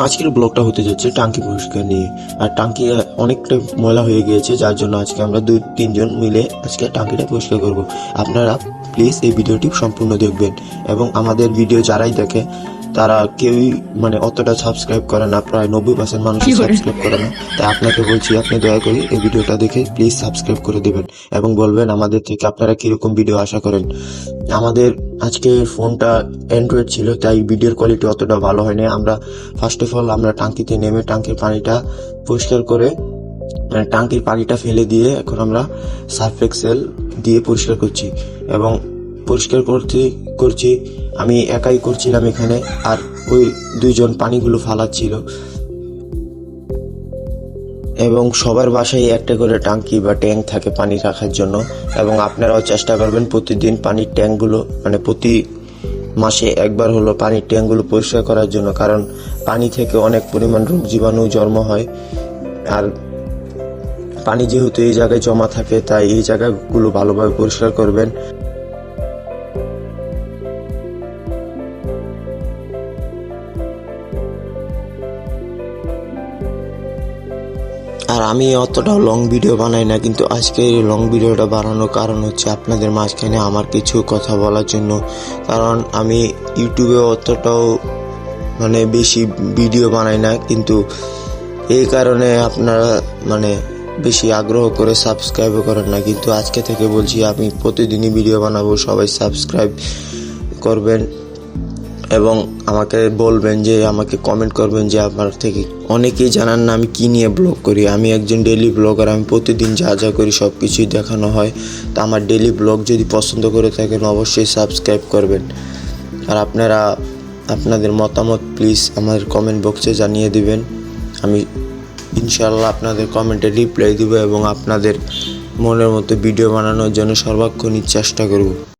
আজকের ব্লগটা হতে যাচ্ছে টাঙ্কি পরিষ্কার নিয়ে। আর টাঙ্কি অনেকটা ময়লা হয়ে গিয়েছে, যার জন্য আজকে আমরা 2-3 জন মিলে আজকে টাঙ্কিটা পরিষ্কার করব। আপনারা প্লিজ এই ভিডিওটি সম্পূর্ণ দেখবেন এবং আমাদের ভিডিও যারাই দেখে তারা কেউই অতটা সাবস্ক্রাইব করে না, প্রায় 90% মানুষ সাবস্ক্রাইব করে না। তাই আপনাকে বলছি, আপনি দয়া করে এই ভিডিওটা দেখে প্লিজ সাবস্ক্রাইব করে দেবেন এবং বলবেন আমাদের থেকে আপনারা কিরকম ভিডিও আশা করেন। আমাদের আজকে ফোনটা অ্যান্ড্রয়েড ছিল, তাই ভিডিওর কোয়ালিটি অতটা ভালো হয়নি। আমরা ফার্স্ট অফ অল আমরা টাঙ্কিতে নেমে টাঙ্কির পানিটা পরিষ্কার করে টাঙ্কির পানিটা ফেলে দিয়ে এখন আমরা সার্ফ এক্সেল দিয়ে পরিষ্কার করছি এবং পরিষ্কার করছি আমি একাই করছিলাম এখানে, আর ওই 2জন পানিগুলো ফালাচ্ছিল। এবং সবার বাসায় একটা করে টাঙ্কি বা ট্যাঙ্ক থাকে পানি রাখার জন্য, এবং আপনারাও চেষ্টা করবেন প্রতিদিন পানির ট্যাঙ্কগুলো প্রতি মাসে একবার হলো পানির ট্যাঙ্কগুলো পরিষ্কার করার জন্য, কারণ পানি থেকে অনেক পরিমাণ রোগ জীবাণু জন্ম হয়। আর পানি যেহেতু এই জায়গায় জমা থাকে, তাই এই জায়গাগুলো ভালোভাবে পরিষ্কার করবেন। আর আমি অতটাও লং ভিডিও বানাই না, কিন্তু আজকে এই লং ভিডিওটা বানানোর কারণ হচ্ছে আপনাদের মাঝখানে আমার কিছু কথা বলার জন্য। কারণ আমি ইউটিউবে অতটাও বেশি ভিডিও বানাই না, কিন্তু এই কারণে আপনারা বেশি আগ্রহ করে সাবস্ক্রাইবও করেন না। কিন্তু আজকে থেকে বলছি, আমি প্রতিদিনই ভিডিও বানাবো, সবাই সাবস্ক্রাইব করবেন এবং আমাকে বলবেন, যে আমাকে কমেন্ট করবেন যে আমার থেকে অনেকেই জানান না আমি কি নিয়ে ব্লগ করি। আমি একজন ডেইলি ব্লগার, আমি প্রতিদিন যা যা করি সব কিছুই দেখানো হয়। তা আমার ডেইলি ব্লগ যদি পছন্দ করে থাকেন অবশ্যই সাবস্ক্রাইব করবেন। আর আপনারা আপনাদের মতামত প্লিজ আমার কমেন্ট বক্সে জানিয়ে দিবেন। আমি ইনশাআল্লাহ আপনাদের কমেন্টে রিপ্লাই দিব এবং আপনাদের মনের মতো ভিডিও বানানোর জন্য সর্বাক্ষণই চেষ্টা করব।